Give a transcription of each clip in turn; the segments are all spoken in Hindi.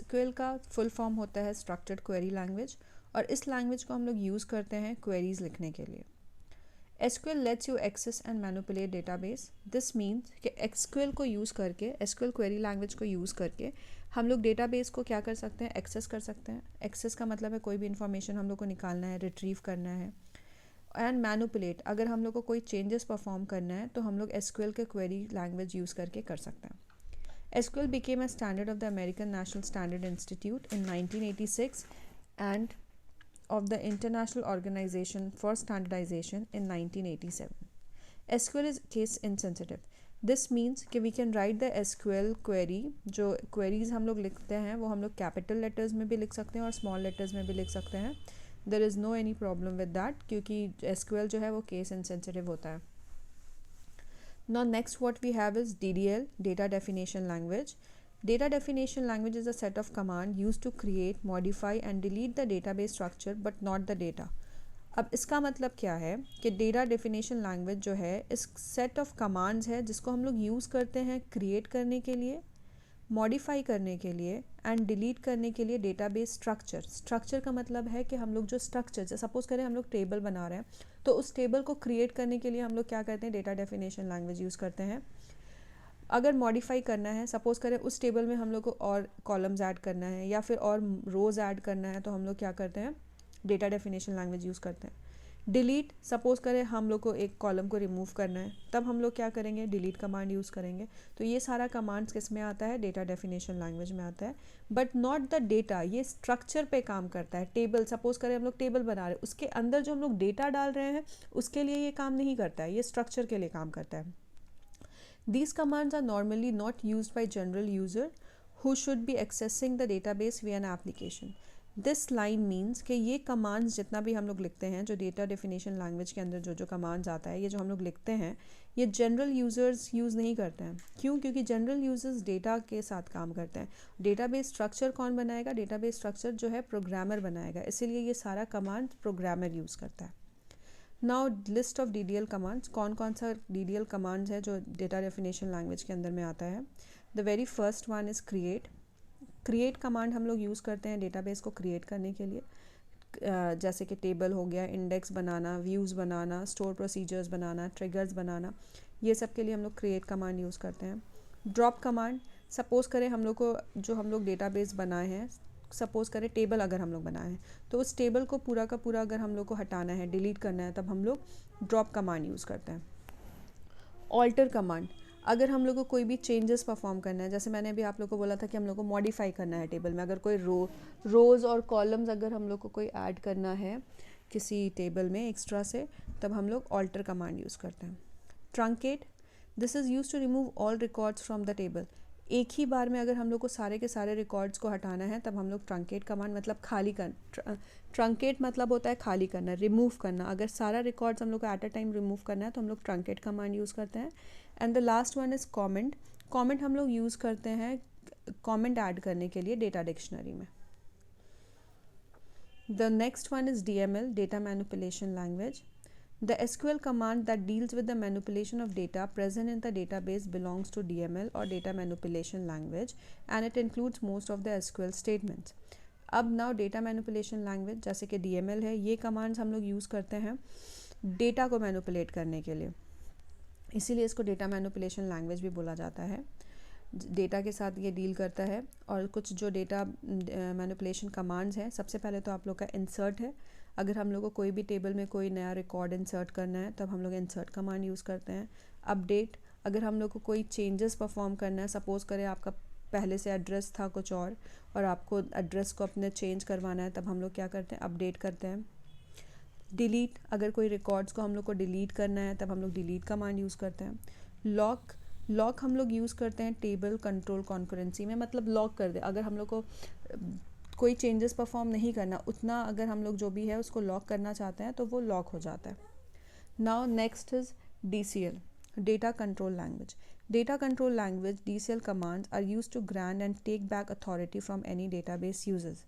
एसक्यूएल का फुल फॉर्म होता है स्ट्रक्चर्ड क्वेरी लैंग्वेज, और इस लैंग्वेज को हम लोग यूज़ करते हैं क्वेरीज लिखने के लिए। SQL lets you access and manipulate database. This means कि SQL को यूज़ करके, SQL query language को यूज़ करके हम लोग डेटाबेस को क्या कर सकते हैं, एक्सेस कर सकते हैं। एक्सेस का मतलब है कोई भी इंफॉर्मेशन हम लोग को निकालना है, रिट्रीव करना है। एंड मैनुपुलेट, अगर हम लोग को कोई चेंजेस परफॉर्म करना है तो हम लोग SQL के क्वेरी लैंग्वेज यूज़ करके कर सकते हैं। SQL became a standard of the American National Standard Institute in 1986 and of the International Organization for Standardization in 1987. SQL is case insensitive. This means कि we can write the SQL query, जो queries हम लोग लिखते हैं वो हम लोग capital letters में भी लिख सकते हैं और small letters में भी लिख सकते हैं. There is no any problem with that क्योंकि SQL जो है वो case insensitive होता है. Now next what we have is DDL, Data Definition Language. Data definition language is a set of commands used to create, modify and delete the database structure but not the data. अब इसका मतलब क्या है कि डेटा डेफिनेशन लैंग्वेज जो है इस सेट ऑफ कमांड्स है जिसको हम लोग यूज़ करते हैं क्रिएट करने के लिए, मॉडिफाई करने के लिए एंड डिलीट करने के लिए डेटाबेस स्ट्रक्चर। स्ट्रक्चर का मतलब है कि हम लोग जो स्ट्रक्चर, सपोज करें हम लोग टेबल बना रहे हैं तो उस टेबल को क्रिएट करने के लिए हम लोग क्या करते हैं, डेटा डेफिनेशन लैंग्वेज यूज़ करते हैं। अगर मॉडिफाई करना है, सपोज़ करें उस टेबल में हम लोग को और कॉलम्स ऐड करना है या फिर और रोज़ ऐड करना है तो हम लोग क्या करते हैं, डेटा डेफिनेशन लैंग्वेज यूज़ करते हैं। डिलीट, सपोज़ करें हम लोग को एक कॉलम को रिमूव करना है तब हम लोग क्या करेंगे, डिलीट कमांड यूज़ करेंगे। तो ये सारा कमांड्स किस में आता है, डेटा डेफिनेशन लैंग्वेज में आता है। बट नॉट द डेटा, ये स्ट्रक्चर पे काम करता है। टेबल, सपोज़ करें हम लोग टेबल बना रहे हैं, उसके अंदर जो हम लोग डेटा डाल रहे हैं उसके लिए ये काम नहीं करता है, ये स्ट्रक्चर के लिए काम करता है। These commands are normally not used by general user who should be accessing the database via an application. This line means कि ये commands जितना भी हम लोग लिखते हैं, जो data definition language के अंदर जो commands आता है, ये जो हम लोग लिखते हैं ये general users use नहीं करते हैं। क्यों? क्योंकि general users data के साथ काम करते हैं। database structure कौन बनाएगा? database structure जो है programmer बनाएगा, इसीलिए ये सारा command programmer use करता है। Now list of DDL commands, कौन कौन सा DDL कमांड्स है जो डेटा डेफिनेशन लैंग्वेज के अंदर में आता है। The very first one is create. Create command हम लोग यूज़ करते हैं डेटाबेस को क्रिएट करने के लिए, जैसे कि टेबल हो गया, इंडेक्स बनाना, व्यूज़ बनाना, स्टोर प्रोसीजर्स बनाना, ट्रिगर्स बनाना, ये सब के लिए हम लोग क्रिएट कमांड यूज़ करते हैं। ड्रॉप कमांड, सपोज़ करें हम लोग को जो हम लोग डेटाबेस बनाए हैं, सपोज़ करें टेबल अगर हम लोग बनाए हैं तो उस टेबल को पूरा का पूरा अगर हम लोग को हटाना है, डिलीट करना है, तब हम लोग ड्रॉप कमांड यूज़ करते हैं। ऑल्टर कमांड, अगर हम लोग को कोई भी चेंजेस परफॉर्म करना है, जैसे मैंने अभी आप लोग को बोला था कि हम लोग को मॉडिफाई करना है टेबल में, अगर कोई रोज़ और कॉलम्स अगर हम लोग को कोई ऐड करना है किसी टेबल में एक्स्ट्रा से, तब हम लोग ऑल्टर कमांड यूज़ करते हैं। Truncate, this is use to remove all records from the table. एक ही बार में अगर हम लोग को सारे के सारे रिकॉर्ड्स को हटाना है तब हम लोग ट्रंकेट कमांड, मतलब खाली कर, ट्रंकेट मतलब होता है खाली करना, रिमूव करना। अगर सारा रिकॉर्ड्स हम लोग को एट अ टाइम रिमूव करना है तो हम लोग ट्रंकेट कमांड यूज़ करते हैं। And the last one is comment. Comment हम लोग यूज़ करते हैं कॉमेंट ऐड करने के लिए डेटा डिक्शनरी में। The next one is DML, data manipulation language. The SQL command that deals with the manipulation of data present in the database belongs to DML or data manipulation language and it includes most of the SQL statements. अब now data manipulation language जैसे कि DML है, ये commands हम लोग यूज़ करते हैं डेटा को मैनिपुलेट करने के लिए, इसीलिए इसको डेटा मैनिपुलेशन लैंग्वेज भी बोला जाता है। डेटा के साथ ये डील करता है। और कुछ जो डेटा मैनिपुलेशन कमांड्स हैं, सबसे पहले तो आप लोग का इंसर्ट है। अगर हम लोग को कोई भी टेबल में कोई नया रिकॉर्ड इंसर्ट करना है तब हम लोग इंसर्ट कमांड यूज़ करते हैं। अपडेट, अगर हम लोग को कोई चेंजेस परफॉर्म करना है, सपोज़ करें आपका पहले से एड्रेस था कुछ और आपको एड्रेस को अपने चेंज करवाना है, तब हम लोग क्या करते हैं, अपडेट करते हैं। डिलीट, अगर कोई रिकॉर्ड्स को हम लोग को डिलीट करना है तब हम लोग डिलीट कमांड यूज़ करते हैं। लॉक हम लोग यूज़ करते हैं टेबल कंट्रोल कॉन्करेंसी में, मतलब लॉक कर दे। अगर हम लोग को कोई चेंजेस परफॉर्म नहीं करना, उतना अगर हम लोग जो भी है उसको लॉक करना चाहते हैं तो वो लॉक हो जाता है। Now next is DCL, data control language. Data control language DCL commands are used to grant and take back authority from any database users.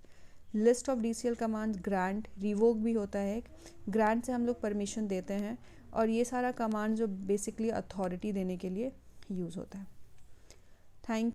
List of DCL commands, grant, revoke भी होता है। ग्रांट से हम लोग परमिशन देते हैं और ये सारा कमांड जो बेसिकली अथॉरिटी देने के लिए यूज़ होता है। थैंक